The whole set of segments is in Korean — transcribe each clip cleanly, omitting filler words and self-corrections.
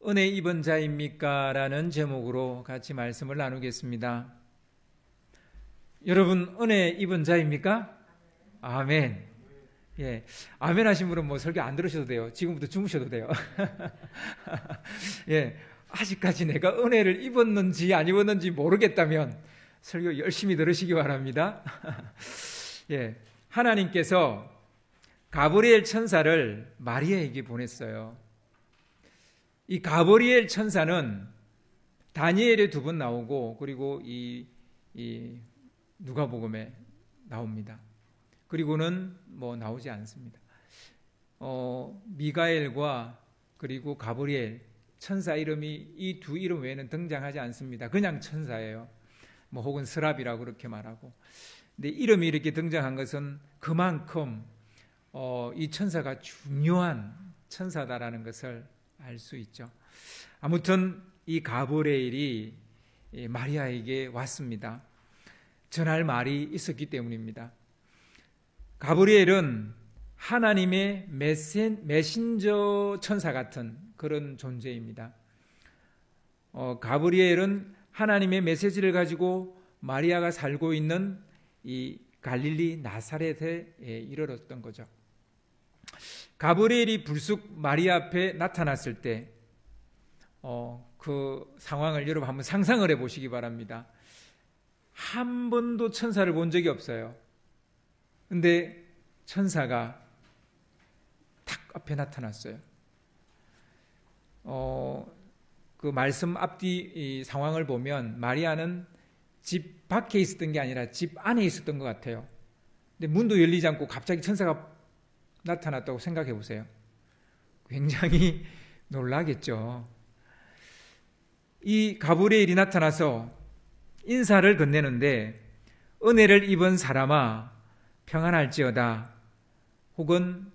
은혜 입은 자입니까? 라는 제목으로 같이 말씀을 나누겠습니다. 여러분, 은혜 입은 자입니까? 아멘. 예. 아멘 하신 분은 뭐 설교 안 들으셔도 돼요. 지금부터 주무셔도 돼요. 예. 아직까지 내가 은혜를 입었는지 안 입었는지 모르겠다면 설교 열심히 들으시기 바랍니다. 예. 하나님께서 가브리엘 천사를 마리아에게 보냈어요. 이 가브리엘 천사는 다니엘에 두 번 나오고 그리고 이 누가복음에 나옵니다. 그리고는 뭐 나오지 않습니다. 미가엘과 그리고 가브리엘 천사 이름이 이 두 이름 외에는 등장하지 않습니다. 그냥 천사예요. 뭐 혹은 스랍이라고 그렇게 말하고. 근데 이름이 이렇게 등장한 것은 그만큼 이 천사가 중요한 천사다라는 것을 알 수 있죠. 아무튼 이 가브리엘이 마리아에게 왔습니다. 전할 말이 있었기 때문입니다. 가브리엘은 하나님의 메신저 천사 같은 그런 존재입니다. 가브리엘은 하나님의 메시지를 가지고 마리아가 살고 있는 이 갈릴리 나사렛에 이르렀던 거죠. 가브리엘이 불쑥 마리아 앞에 나타났을 때 그 상황을 여러분 한번 상상을 해보시기 바랍니다. 한 번도 천사를 본 적이 없어요. 근데 천사가 탁 앞에 나타났어요. 그 말씀 앞뒤 상황을 보면 마리아는 집 밖에 있었던 게 아니라 집 안에 있었던 것 같아요. 근데 문도 열리지 않고 갑자기 천사가 나타났다고 생각해 보세요. 굉장히 놀라겠죠. 이 가브리엘이 나타나서 인사를 건네는데 은혜를 입은 사람아 평안할지어다 혹은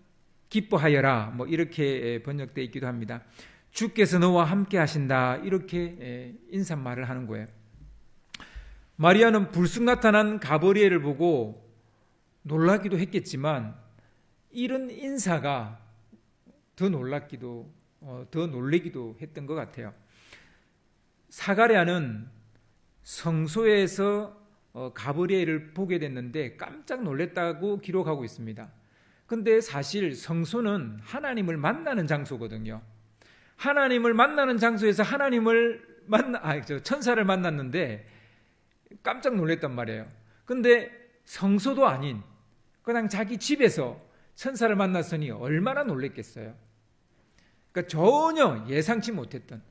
기뻐하여라 뭐 이렇게 번역되어 있기도 합니다. 주께서 너와 함께 하신다 이렇게 인사말을 하는 거예요. 마리아는 불쑥 나타난 가브리엘을 보고 놀라기도 했겠지만 이런 인사가 더 놀랍기도 더 놀래기도 했던 것 같아요. 사가랴는 성소에서 가브리엘을 보게 됐는데 깜짝 놀랐다고 기록하고 있습니다. 근데 사실 성소는 하나님을 만나는 장소거든요. 하나님을 만나는 장소에서 천사를 만났는데 깜짝 놀랐단 말이에요. 근데 성소도 아닌 그냥 자기 집에서 천사를 만났으니 얼마나 놀랬겠어요. 그러니까 전혀 예상치 못했던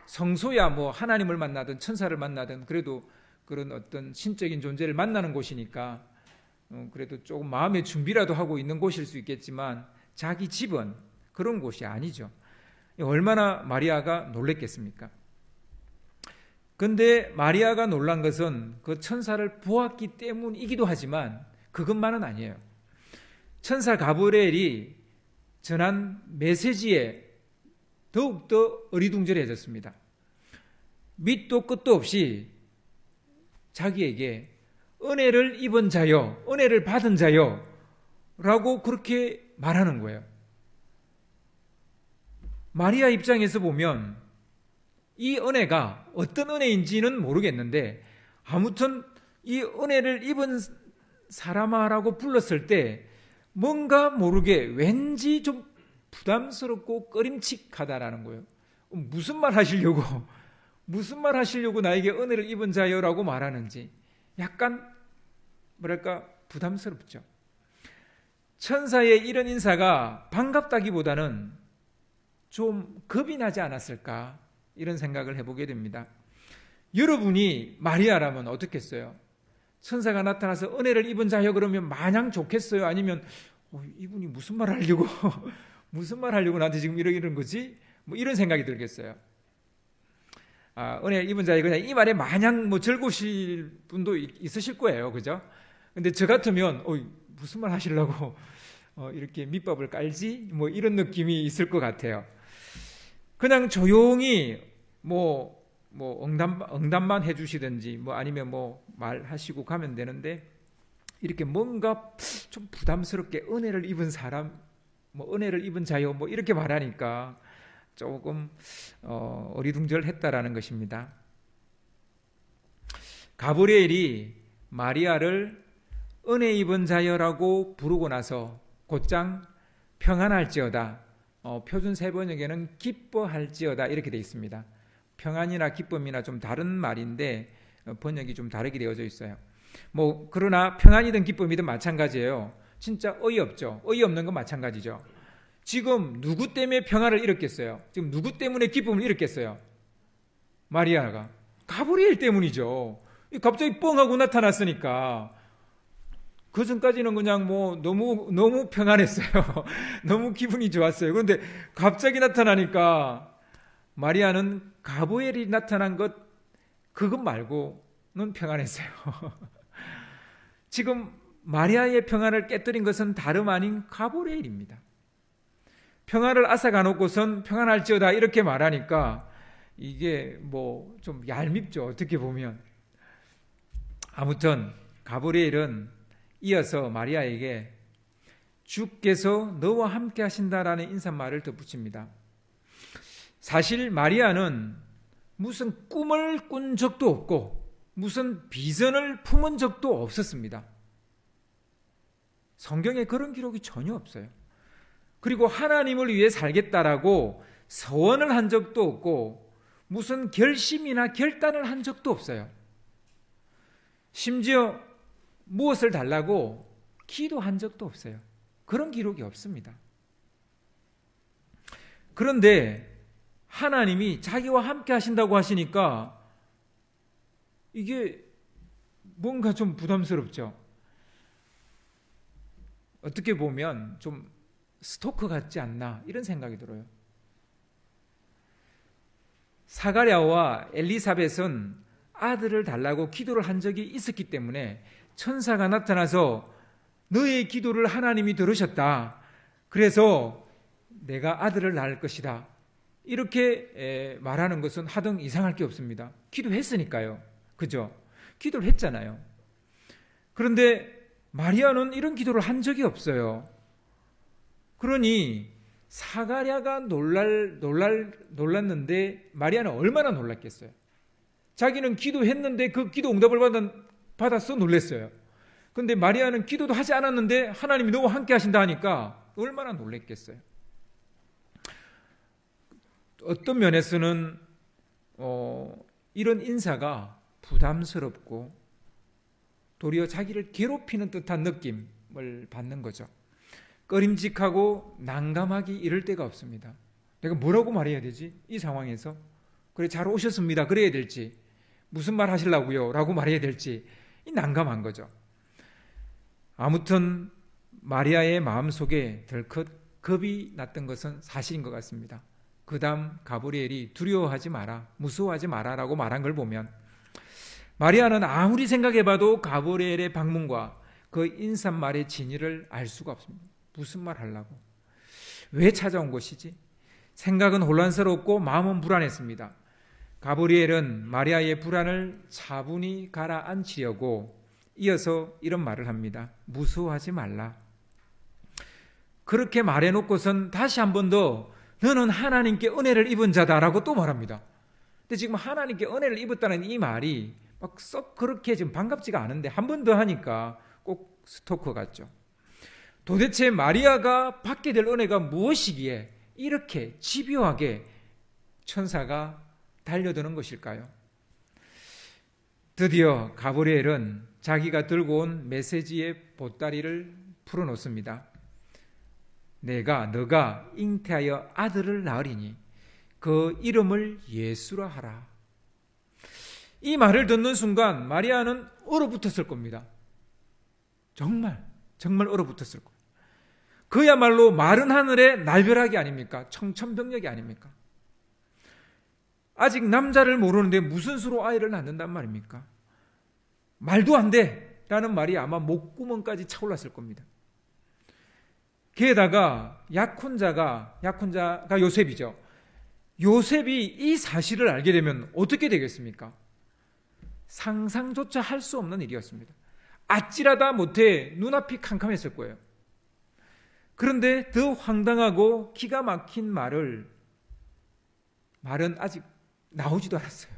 성소야 뭐 하나님을 만나든 천사를 만나든 그래도 그런 어떤 신적인 존재를 만나는 곳이니까 그래도 조금 마음의 준비라도 하고 있는 곳일 수 있겠지만 자기 집은 그런 곳이 아니죠. 얼마나 마리아가 놀랬겠습니까? 근데 마리아가 놀란 것은 그 천사를 보았기 때문이기도 하지만 그것만은 아니에요. 천사 가브리엘이 전한 메시지에 더욱더 어리둥절해졌습니다. 밑도 끝도 없이 자기에게 은혜를 입은 자여, 은혜를 받은 자여 라고 그렇게 말하는 거예요. 마리아 입장에서 보면 이 은혜가 어떤 은혜인지는 모르겠는데 아무튼 이 은혜를 입은 사람아라고 불렀을 때 뭔가 모르게 왠지 좀 부담스럽고 꺼림칙하다라는 거예요. 무슨 말 하시려고 나에게 은혜를 입은 자여라고 말하는지 약간 뭐랄까 부담스럽죠. 천사의 이런 인사가 반갑다기보다는 좀 겁이 나지 않았을까 이런 생각을 해보게 됩니다. 여러분이 마리아라면 어떻겠어요? 천사가 나타나서 은혜를 입은 자여 그러면 마냥 좋겠어요? 아니면 이분이 무슨 말 하려고 나한테 지금 이러는 거지? 뭐 이런 생각이 들겠어요. 은혜 입은 자여 그냥 이 말에 마냥 뭐 즐거우실 분도 있으실 거예요. 그죠? 근데 저 같으면 무슨 말 하시려고 이렇게 밑밥을 깔지? 뭐 이런 느낌이 있을 것 같아요. 그냥 조용히 응답만 해주시든지 아니면 말하시고 가면 되는데 이렇게 뭔가 좀 부담스럽게 은혜를 입은 사람, 은혜를 입은 자요 이렇게 말하니까 조금 어리둥절했다라는 것입니다. 가브리엘이 마리아를 은혜 입은 자여라고 부르고 나서 곧장 평안할지어다, 표준 세번역에는 기뻐할지어다 이렇게 되어 있습니다. 평안이나 기쁨이나 좀 다른 말인데 번역이 좀 다르게 되어져 있어요. 그러나 평안이든 기쁨이든 마찬가지예요. 진짜 어이없죠. 어이없는 건 마찬가지죠. 지금 누구 때문에 평안을 잃었겠어요? 지금 누구 때문에 기쁨을 잃었겠어요? 마리아가. 가브리엘 때문이죠. 갑자기 뻥 하고 나타났으니까. 그 전까지는 그냥 너무 평안했어요. 너무 기분이 좋았어요. 그런데 갑자기 나타나니까 마리아는 가브리엘이 나타난 그것 말고는 평안했어요. 지금 마리아의 평안을 깨뜨린 것은 다름 아닌 가브리엘입니다. 평안을 앗아가 놓고선 평안할지어다 이렇게 말하니까 이게 좀 얄밉죠. 어떻게 보면. 아무튼 가브리엘은 이어서 마리아에게 주께서 너와 함께 하신다라는 인사말을 덧붙입니다. 사실 마리아는 무슨 꿈을 꾼 적도 없고 무슨 비전을 품은 적도 없었습니다. 성경에 그런 기록이 전혀 없어요. 그리고 하나님을 위해 살겠다라고 서원을 한 적도 없고 무슨 결심이나 결단을 한 적도 없어요. 심지어 무엇을 달라고 기도한 적도 없어요. 그런 기록이 없습니다. 그런데 하나님이 자기와 함께 하신다고 하시니까 이게 뭔가 좀 부담스럽죠. 어떻게 보면 좀 스토커 같지 않나 이런 생각이 들어요. 사가랴와 엘리사벳은 아들을 달라고 기도를 한 적이 있었기 때문에 천사가 나타나서 너의 기도를 하나님이 들으셨다. 그래서 내가 아들을 낳을 것이다. 이렇게 말하는 것은 하등 이상할 게 없습니다. 기도했으니까요. 그죠? 기도를 했잖아요. 그런데 마리아는 이런 기도를 한 적이 없어요. 그러니 사가랴가 놀랐는데 마리아는 얼마나 놀랐겠어요. 자기는 기도했는데 그 기도 응답을 받아서 놀랐어요. 그런데 마리아는 기도도 하지 않았는데 하나님이 너와 함께 하신다 하니까 얼마나 놀랐겠어요. 어떤 면에서는 이런 인사가 부담스럽고 도리어 자기를 괴롭히는 듯한 느낌을 받는 거죠. 꺼림직하고 난감하기 이를 데가 없습니다. 내가 뭐라고 말해야 되지? 이 상황에서. 그래, 잘 오셨습니다. 그래야 될지, 무슨 말 하시려고요? 라고 말해야 될지, 난감한 거죠. 아무튼 마리아의 마음속에 덜컥 겁이 났던 것은 사실인 것 같습니다. 그 다음 가브리엘이 두려워하지 마라, 무서워하지 마라라고 말한 걸 보면 마리아는 아무리 생각해봐도 가브리엘의 방문과 그 인사말의 진위를 알 수가 없습니다. 무슨 말 하려고? 왜 찾아온 것이지? 생각은 혼란스럽고 마음은 불안했습니다. 가브리엘은 마리아의 불안을 차분히 가라앉히려고 이어서 이런 말을 합니다. 무서워하지 말라. 그렇게 말해놓고선 다시 한 번 더 너는 하나님께 은혜를 입은 자다라고 또 말합니다. 근데 지금 하나님께 은혜를 입었다는 이 말이 막 썩 그렇게 지금 반갑지가 않은데 한 번 더 하니까 꼭 스토커 같죠. 도대체 마리아가 받게 될 은혜가 무엇이기에 이렇게 집요하게 천사가 달려드는 것일까요? 드디어 가브리엘은 자기가 들고 온 메시지의 보따리를 풀어놓습니다. 너가 잉태하여 아들을 낳으리니 그 이름을 예수라 하라. 이 말을 듣는 순간 마리아는 얼어붙었을 겁니다. 정말 얼어붙었을 거예요. 그야말로 마른 하늘의 날벼락이 아닙니까? 청천벽력이 아닙니까? 아직 남자를 모르는데 무슨 수로 아이를 낳는단 말입니까? 말도 안 돼! 라는 말이 아마 목구멍까지 차올랐을 겁니다. 게다가 약혼자가 요셉이죠. 요셉이 이 사실을 알게 되면 어떻게 되겠습니까? 상상조차 할 수 없는 일이었습니다. 아찔하다 못해 눈앞이 캄캄했을 거예요. 그런데 더 황당하고 기가 막힌 말을 말은 아직 나오지도 않았어요.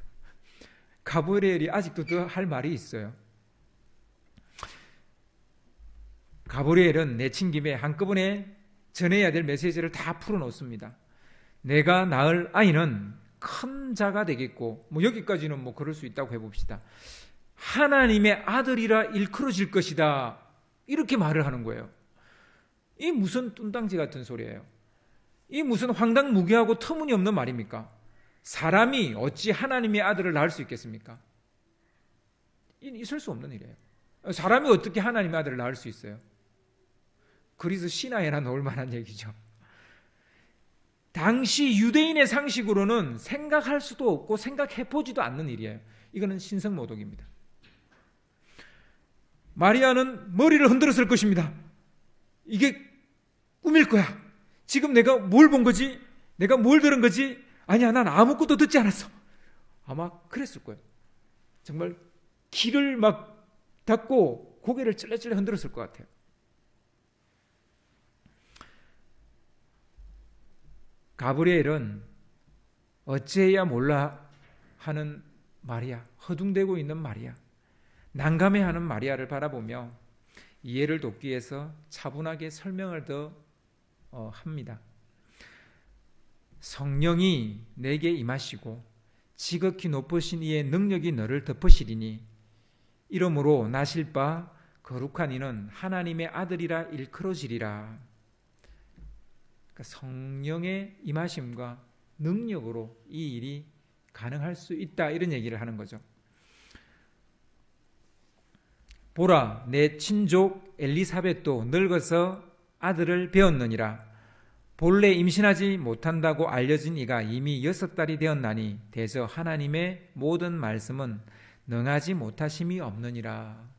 가브리엘이 아직도 더 할 말이 있어요. 가브리엘은 내친 김에 한꺼번에 전해야 될 메시지를 다 풀어놓습니다. 내가 낳을 아이는 큰 자가 되겠고, 여기까지는 그럴 수 있다고 해봅시다. 하나님의 아들이라 일컬어질 것이다. 이렇게 말을 하는 거예요. 이 무슨 뚱땅지 같은 소리예요. 이 무슨 황당무계하고 터무니없는 말입니까? 사람이 어찌 하나님의 아들을 낳을 수 있겠습니까? 있을 수 없는 일이에요. 사람이 어떻게 하나님의 아들을 낳을 수 있어요? 그래서 신화에나 넣을 만한 얘기죠. 당시 유대인의 상식으로는 생각할 수도 없고 생각해보지도 않는 일이에요. 이거는 신성모독입니다. 마리아는 머리를 흔들었을 것입니다. 이게 꿈일 거야. 지금 내가 뭘 본 거지? 내가 뭘 들은 거지? 아니야, 난 아무것도 듣지 않았어. 아마 그랬을 거예요. 정말 귀를 막 닫고 고개를 찔레찔레 흔들었을 것 같아요. 가브리엘은 어찌해야 몰라 하는 마리아, 허둥대고 있는 마리아, 난감해하는 마리아를 바라보며 이해를 돕기 위해서 차분하게 설명을 더 합니다. 성령이 내게 임하시고 지극히 높으신 이의 능력이 너를 덮으시리니 이러므로 나실 바 거룩한 이는 하나님의 아들이라 일컬어지리라. 그러니까 성령의 임하심과 능력으로 이 일이 가능할 수 있다, 이런 얘기를 하는 거죠. 보라, 내 친족 엘리사벳도 늙어서 아들을 배었느니라. 본래 임신하지 못한다고 알려진 이가 이미 6달이 되었나니 대저 하나님의 모든 말씀은 능하지 못하심이 없느니라.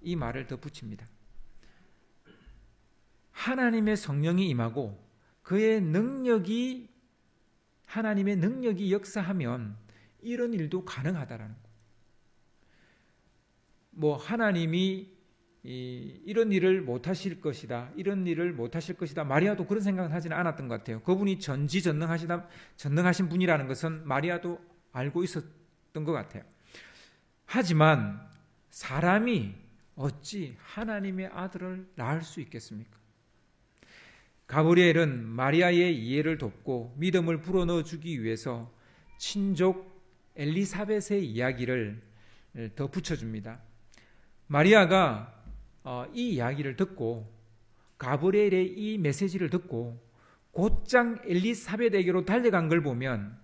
이 말을 덧붙입니다. 하나님의 성령이 임하고 그의 능력이, 하나님의 능력이 역사하면 이런 일도 가능하다라는 거. 하나님이 이런 일을 못하실 것이다, 이런 일을 못하실 것이다, 마리아도 그런 생각을 하지는 않았던 것 같아요. 그분이 전능하신 분이라는 것은 마리아도 알고 있었던 것 같아요. 하지만 사람이 어찌 하나님의 아들을 낳을 수 있겠습니까? 가브리엘은 마리아의 이해를 돕고 믿음을 불어넣어 주기 위해서 친족 엘리사벳의 이야기를 더 붙여줍니다. 마리아가 이 이야기를 듣고 가브리엘의 이 메시지를 듣고 곧장 엘리사벳에게로 달려간 걸 보면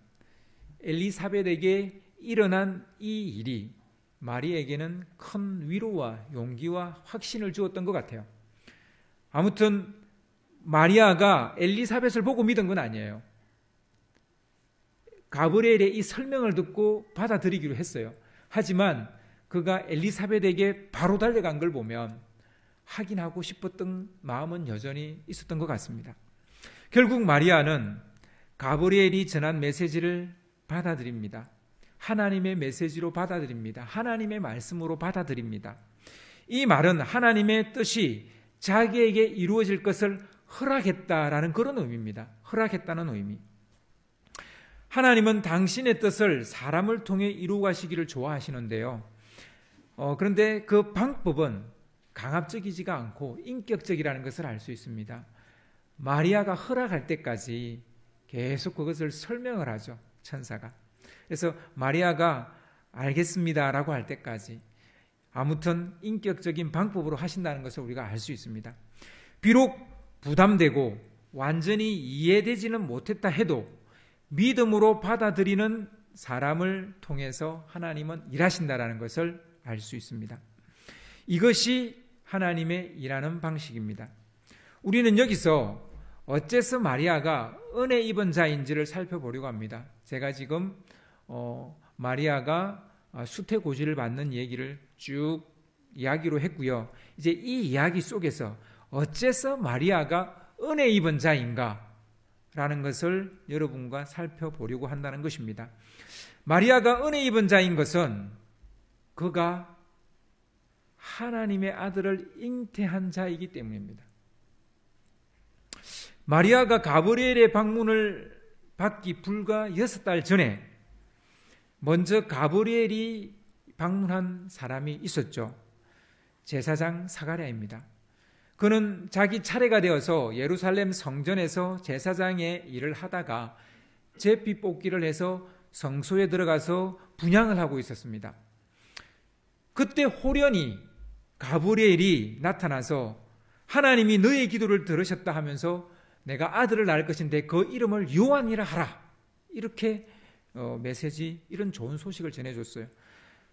엘리사벳에게 일어난 이 일이 마리아에게는 큰 위로와 용기와 확신을 주었던 것 같아요. 아무튼 마리아가 엘리사벳을 보고 믿은 건 아니에요. 가브리엘의 이 설명을 듣고 받아들이기로 했어요. 하지만 그가 엘리사벳에게 바로 달려간 걸 보면 확인하고 싶었던 마음은 여전히 있었던 것 같습니다. 결국 마리아는 가브리엘이 전한 메시지를 받아들입니다. 하나님의 메시지로 받아들입니다. 하나님의 말씀으로 받아들입니다. 이 말은 하나님의 뜻이 자기에게 이루어질 것을 허락했다라는 그런 의미입니다. 허락했다는 의미. 하나님은 당신의 뜻을 사람을 통해 이루어 가시기를 좋아하시는데요. 그런데 그 방법은 강압적이지가 않고 인격적이라는 것을 알 수 있습니다. 마리아가 허락할 때까지 계속 그것을 설명을 하죠, 천사가. 그래서 마리아가 알겠습니다라고 할 때까지 아무튼 인격적인 방법으로 하신다는 것을 우리가 알 수 있습니다. 비록 부담되고 완전히 이해되지는 못했다 해도 믿음으로 받아들이는 사람을 통해서 하나님은 일하신다는 것을 알 수 있습니다. 이것이 하나님의 일하는 방식입니다. 우리는 여기서 어째서 마리아가 은혜 입은 자인지를 살펴보려고 합니다. 제가 지금 마리아가 수태고지를 받는 얘기를 쭉 이야기로 했고요. 이제 이 이야기 속에서 어째서 마리아가 은혜 입은 자인가 라는 것을 여러분과 살펴보려고 한다는 것입니다. 마리아가 은혜 입은 자인 것은 그가 하나님의 아들을 잉태한 자이기 때문입니다. 마리아가 가브리엘의 방문을 받기 불과 6달 전에 먼저 가브리엘이 방문한 사람이 있었죠. 제사장 사가랴입니다. 그는 자기 차례가 되어서 예루살렘 성전에서 제사장의 일을 하다가 제비 뽑기를 해서 성소에 들어가서 분향을 하고 있었습니다. 그때 호련히 가브리엘이 나타나서 하나님이 너의 기도를 들으셨다 하면서 내가 아들을 낳을 것인데 그 이름을 요한이라 하라. 이렇게 메시지, 이런 좋은 소식을 전해줬어요.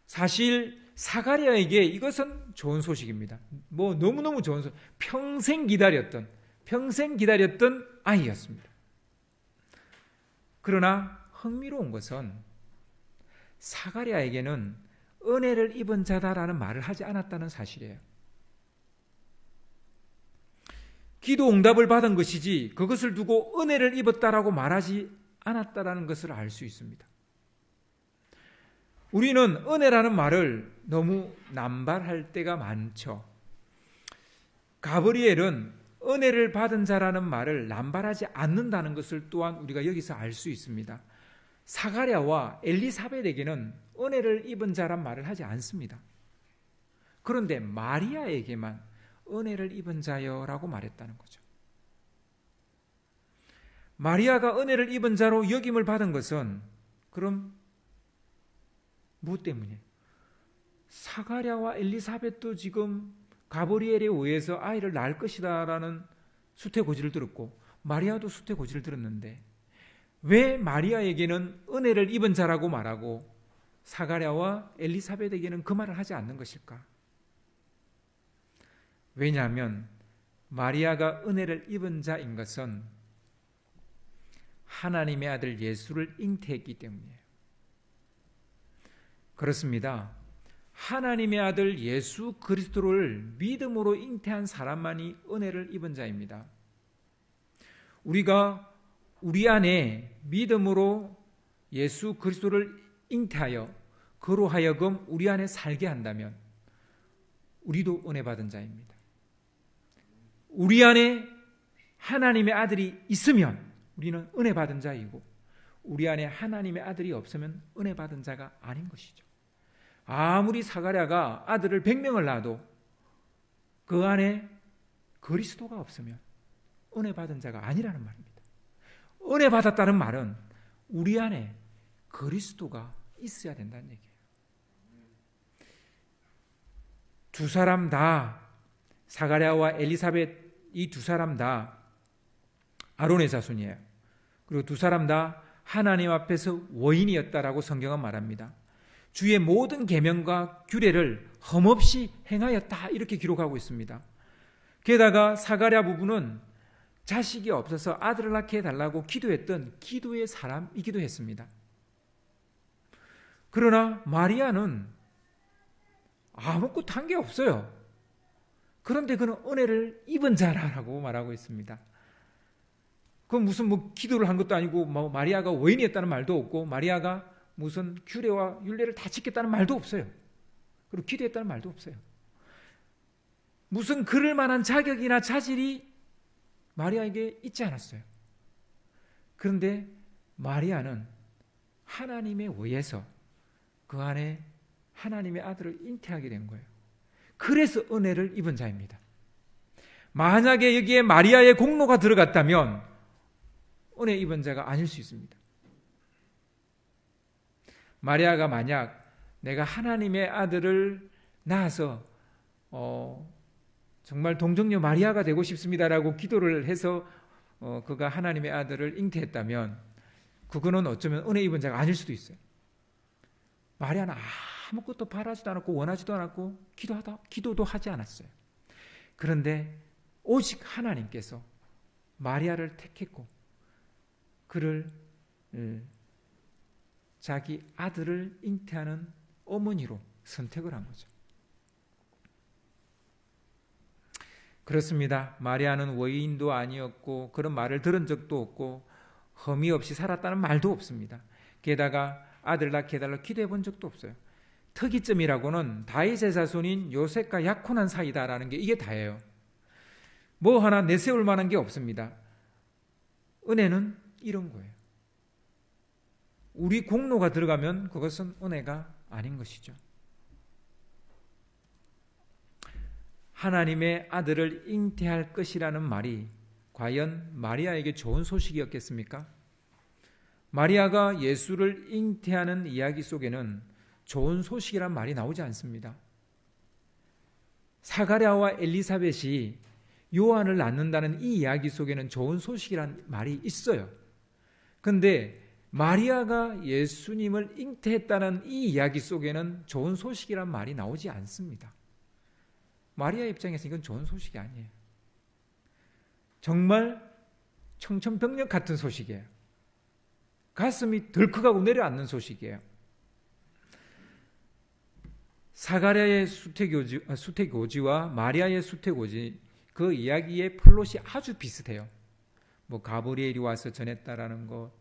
사실 사가랴에게 이것은 좋은 소식입니다. 너무너무 좋은 소식. 평생 기다렸던 아이였습니다. 그러나 흥미로운 것은 사가랴에게는 은혜를 입은 자다라는 말을 하지 않았다는 사실이에요. 기도 응답을 받은 것이지 그것을 두고 은혜를 입었다라고 말하지 않았다라는 것을 알 수 있습니다. 우리는 은혜라는 말을 너무 남발할 때가 많죠. 가브리엘은 은혜를 받은 자라는 말을 남발하지 않는다는 것을 또한 우리가 여기서 알 수 있습니다. 사가랴와 엘리사벳에게는 은혜를 입은 자란 말을 하지 않습니다. 그런데 마리아에게만 은혜를 입은 자여라고 말했다는 거죠. 마리아가 은혜를 입은 자로 여김을 받은 것은 그럼 무엇 때문이에요? 사가랴와 엘리사벳도 지금 가브리엘에 의해서 아이를 낳을 것이다 라는 수태고지를 들었고 마리아도 수태고지를 들었는데 왜 마리아에게는 은혜를 입은 자라고 말하고 사가랴와 엘리사벳에게는 그 말을 하지 않는 것일까? 왜냐하면 마리아가 은혜를 입은 자인 것은 하나님의 아들 예수를 잉태했기 때문이에요. 그렇습니다. 하나님의 아들 예수 그리스도를 믿음으로 잉태한 사람만이 은혜를 입은 자입니다. 우리가 우리 안에 믿음으로 예수 그리스도를 잉태하여 그로 하여금 우리 안에 살게 한다면 우리도 은혜 받은 자입니다. 우리 안에 하나님의 아들이 있으면 우리는 은혜 받은 자이고 우리 안에 하나님의 아들이 없으면 은혜 받은 자가 아닌 것이죠. 아무리 사가랴가 아들을 100명을 낳아도 그 안에 그리스도가 없으면 은혜 받은 자가 아니라는 말입니다. 은혜 받았다는 말은 우리 안에 그리스도가 있어야 된다는 얘기예요. 두 사람 다 사가랴와 엘리사벳 이 두 사람 다 아론의 자손이에요. 그리고 두 사람 다 하나님 앞에서 원인이었다라고 성경은 말합니다. 주의 모든 계명과 규례를 흠없이 행하였다 이렇게 기록하고 있습니다. 게다가 사가랴 부부는 자식이 없어서 아들을 낳게 해달라고 기도했던 기도의 사람이기도 했습니다. 그러나 마리아는 아무것도 한 게 없어요. 그런데 그는 은혜를 입은 자라고 말하고 있습니다. 그건 무슨 기도를 한 것도 아니고 마리아가 원인이었다는 말도 없고 마리아가 무슨 규례와 율례를 다 지켰다는 말도 없어요. 그리고 기도했다는 말도 없어요. 무슨 그럴 만한 자격이나 자질이 마리아에게 있지 않았어요. 그런데 마리아는 하나님에 의해서 그 안에 하나님의 아들을 잉태하게 된 거예요. 그래서 은혜를 입은 자입니다. 만약에 여기에 마리아의 공로가 들어갔다면 은혜 입은 자가 아닐 수 있습니다. 마리아가 만약 내가 하나님의 아들을 낳아서 정말 동정녀 마리아가 되고 싶습니다라고 기도를 해서 그가 하나님의 아들을 잉태했다면 그거는 어쩌면 은혜 입은 자가 아닐 수도 있어요. 마리아는 아무것도 바라지도 않았고 원하지도 않았고 기도도 하지 않았어요. 그런데 오직 하나님께서 마리아를 택했고 그를 자기 아들을 잉태하는 어머니로 선택을 한 거죠. 그렇습니다. 마리아는 외인도 아니었고 그런 말을 들은 적도 없고 흠이 없이 살았다는 말도 없습니다. 게다가 아들 낳게 해달라고 기도해 본 적도 없어요. 특이점이라고는 다윗의 자손인 요셉과 약혼한 사이다라는 게 이게 다예요. 뭐 하나 내세울 만한 게 없습니다. 은혜는 이런 거예요. 우리 공로가 들어가면 그것은 은혜가 아닌 것이죠. 하나님의 아들을 잉태할 것이라는 말이 과연 마리아에게 좋은 소식이었겠습니까? 마리아가 예수를 잉태하는 이야기 속에는 좋은 소식이란 말이 나오지 않습니다. 사가랴와 엘리사벳이 요한을 낳는다는 이 이야기 속에는 좋은 소식이란 말이 있어요. 그런데 마리아가 예수님을 잉태했다는 이 이야기 속에는 좋은 소식이란 말이 나오지 않습니다. 마리아 입장에서 이건 좋은 소식이 아니에요. 정말 청천벽력 같은 소식이에요. 가슴이 덜컥하고 내려앉는 소식이에요. 사가랴의 수태교지와 마리아의 수태교지, 그 이야기의 플롯이 아주 비슷해요. 뭐 가브리엘이 와서 전했다라는 것,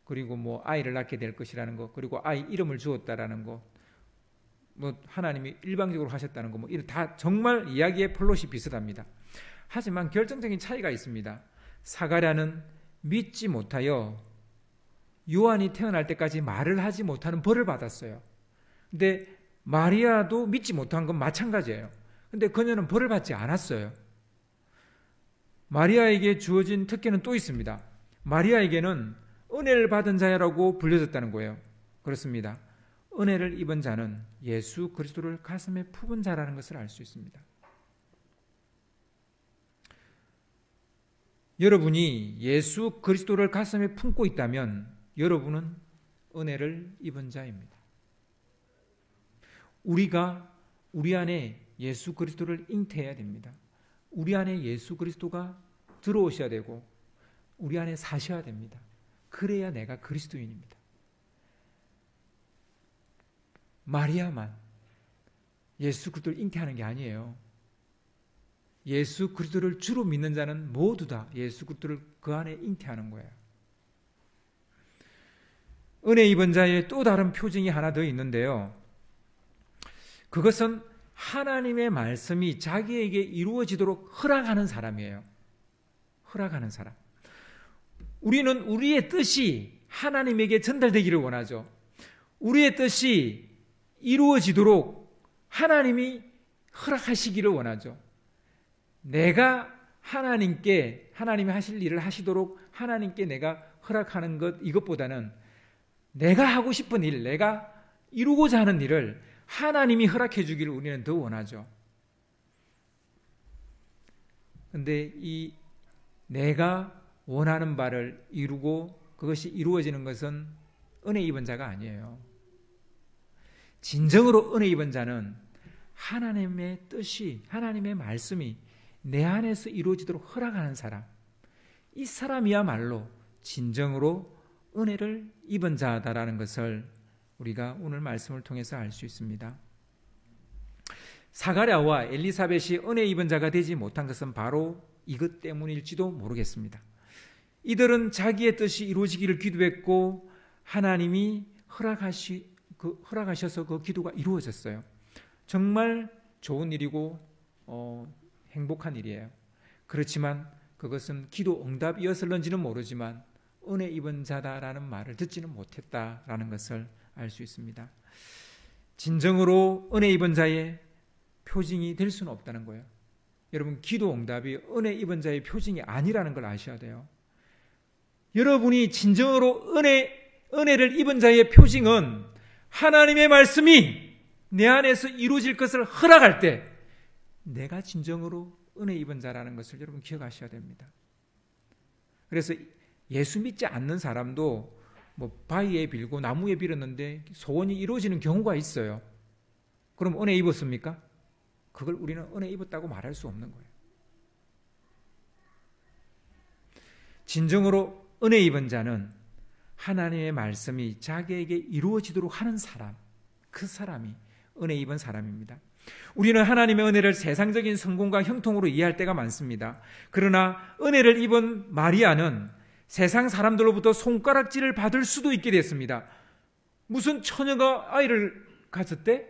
그리고 뭐 아이를 낳게 될 것이라는 것, 그리고 아이 이름을 주었다라는 것, 뭐 하나님이 일방적으로 하셨다는 것, 뭐 이런 다 정말 이야기의 플롯이 비슷합니다. 하지만 결정적인 차이가 있습니다. 사가랴는 믿지 못하여 요한이 태어날 때까지 말을 하지 못하는 벌을 받았어요. 근데 마리아도 믿지 못한 건 마찬가지예요. 근데 그녀는 벌을 받지 않았어요. 마리아에게 주어진 특権은 또 있습니다. 마리아에게는 은혜를 받은 자라고 불려졌다는 거예요. 그렇습니다. 은혜를 입은 자는 예수 그리스도를 가슴에 품은 자라는 것을 알 수 있습니다. 여러분이 예수 그리스도를 가슴에 품고 있다면 여러분은 은혜를 입은 자입니다. 우리가 우리 안에 예수 그리스도를 잉태해야 됩니다. 우리 안에 예수 그리스도가 들어오셔야 되고 우리 안에 사셔야 됩니다. 그래야 내가 그리스도인입니다. 마리아만 예수 그리스도를 잉태하는 게 아니에요. 예수 그리스도를 주로 믿는 자는 모두 다 예수 그리스도를 그 안에 잉태하는 거예요. 은혜 입은 자의 또 다른 표징이 하나 더 있는데요. 그것은 하나님의 말씀이 자기에게 이루어지도록 허락하는 사람이에요. 허락하는 사람. 우리는 우리의 뜻이 하나님에게 전달되기를 원하죠. 우리의 뜻이 이루어지도록 하나님이 허락하시기를 원하죠. 내가 하나님이 하실 일을 하시도록 하나님께 내가 허락하는 것, 이것보다는 내가 하고 싶은 일, 내가 이루고자 하는 일을 하나님이 허락해 주기를 우리는 더 원하죠. 그런데 이 내가 원하는 바를 이루고 그것이 이루어지는 것은 은혜 입은 자가 아니에요. 진정으로 은혜 입은 자는 하나님의 뜻이, 하나님의 말씀이 내 안에서 이루어지도록 허락하는 사람, 이 사람이야말로 진정으로 은혜를 입은 자다라는 것을 우리가 오늘 말씀을 통해서 알 수 있습니다. 사가랴와 엘리사벳이 은혜 입은 자가 되지 못한 것은 바로 이것 때문일지도 모르겠습니다. 이들은 자기의 뜻이 이루어지기를 기도했고 하나님이 허락하셔서 그 기도가 이루어졌어요. 정말 좋은 일이고 행복한 일이에요. 그렇지만 그것은 기도 응답이었을런지는 모르지만 은혜 입은 자다라는 말을 듣지는 못했다라는 것을 알 수 있습니다. 진정으로 은혜 입은 자의 표징이 될 수는 없다는 거예요. 여러분, 기도 응답이 은혜 입은 자의 표징이 아니라는 걸 아셔야 돼요. 여러분이 진정으로 은혜를 입은 자의 표징은 하나님의 말씀이 내 안에서 이루어질 것을 허락할 때 내가 진정으로 은혜 입은 자라는 것을 여러분 기억하셔야 됩니다. 그래서 예수 믿지 않는 사람도 뭐 바위에 빌고 나무에 빌었는데 소원이 이루어지는 경우가 있어요. 그럼 은혜 입었습니까? 그걸 우리는 은혜 입었다고 말할 수 없는 거예요. 진정으로 은혜 입은 자는 하나님의 말씀이 자기에게 이루어지도록 하는 사람, 그 사람이 은혜 입은 사람입니다. 우리는 하나님의 은혜를 세상적인 성공과 형통으로 이해할 때가 많습니다. 그러나 은혜를 입은 마리아는 세상 사람들로부터 손가락질을 받을 수도 있게 됐습니다. 무슨 처녀가 아이를 가졌대?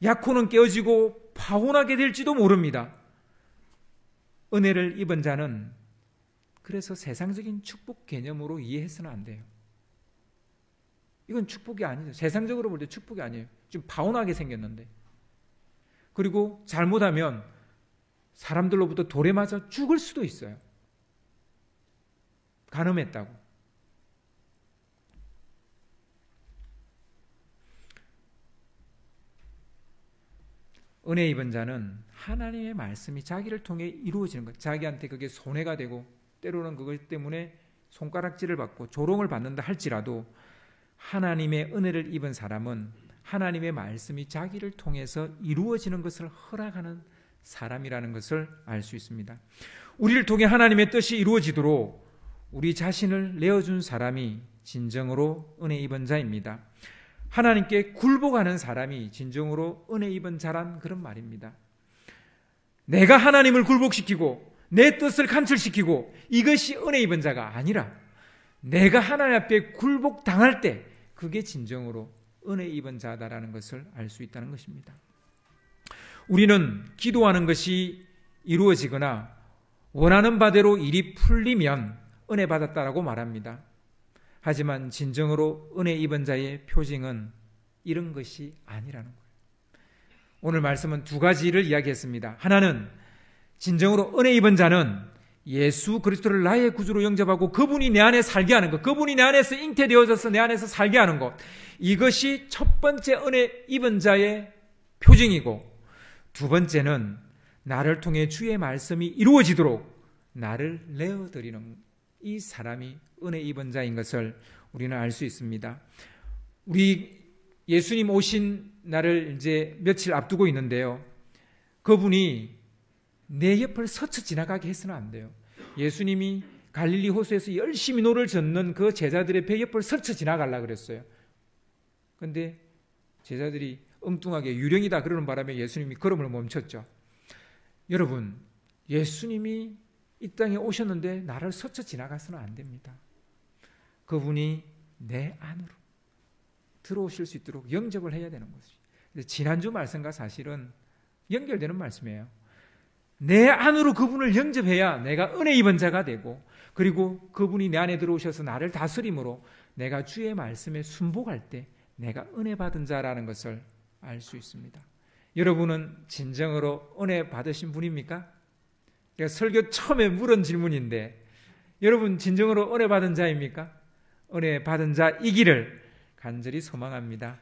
약혼은 깨어지고 파혼하게 될지도 모릅니다. 은혜를 입은 자는 그래서 세상적인 축복 개념으로 이해해서는 안 돼요. 이건 축복이 아니죠. 세상적으로 볼 때 축복이 아니에요. 좀 파혼하게 생겼는데. 그리고 잘못하면 사람들로부터 돌에 맞아 죽을 수도 있어요. 간음했다고. 은혜 입은 자는 하나님의 말씀이 자기를 통해 이루어지는 것, 자기한테 그게 손해가 되고 때로는 그것 때문에 손가락질을 받고 조롱을 받는다 할지라도 하나님의 은혜를 입은 사람은 하나님의 말씀이 자기를 통해서 이루어지는 것을 허락하는 사람이라는 것을 알 수 있습니다. 우리를 통해 하나님의 뜻이 이루어지도록 우리 자신을 내어준 사람이 진정으로 은혜 입은 자입니다. 하나님께 굴복하는 사람이 진정으로 은혜 입은 자란 그런 말입니다. 내가 하나님을 굴복시키고 내 뜻을 간철시키고 이것이 은혜 입은 자가 아니라 내가 하나님 앞에 굴복당할 때 그게 진정으로 은혜 입은 자다라는 것을 알 수 있다는 것입니다. 우리는 기도하는 것이 이루어지거나 원하는 바대로 일이 풀리면 은혜 받았다라고 말합니다. 하지만 진정으로 은혜 입은 자의 표징은 이런 것이 아니라는 거예요. 오늘 말씀은 두 가지를 이야기했습니다. 하나는 진정으로 은혜 입은 자는 예수 그리스도를 나의 구주로 영접하고 그분이 내 안에 살게 하는 것, 그분이 내 안에서 잉태되어져서 내 안에서 살게 하는 것, 이것이 첫 번째 은혜 입은 자의 표징이고, 두 번째는 나를 통해 주의 말씀이 이루어지도록 나를 내어드리는 이 사람이 은혜 입은 자인 것을 우리는 알 수 있습니다. 우리 예수님 오신 날을 이제 며칠 앞두고 있는데요. 그분이 내 옆을 스쳐 지나가게 해서는 안 돼요. 예수님이 갈릴리 호수에서 열심히 노를 젓는 그 제자들의 배 옆을 스쳐 지나가려고 그랬어요. 그런데 제자들이 엉뚱하게 유령이다 그러는 바람에 예수님이 걸음을 멈췄죠. 여러분, 예수님이 이 땅에 오셨는데 나를 스쳐 지나가서는 안 됩니다. 그분이 내 안으로 들어오실 수 있도록 영접을 해야 되는 것이죠. 지난주 말씀과 사실은 연결되는 말씀이에요. 내 안으로 그분을 영접해야 내가 은혜 입은 자가 되고, 그리고 그분이 내 안에 들어오셔서 나를 다스림으로 내가 주의 말씀에 순복할 때 내가 은혜 받은 자라는 것을 알 수 있습니다. 여러분은 진정으로 은혜 받으신 분입니까? 설교 처음에 물은 질문인데, 여러분 진정으로 은혜 받은 자입니까? 은혜 받은 자이기를 간절히 소망합니다.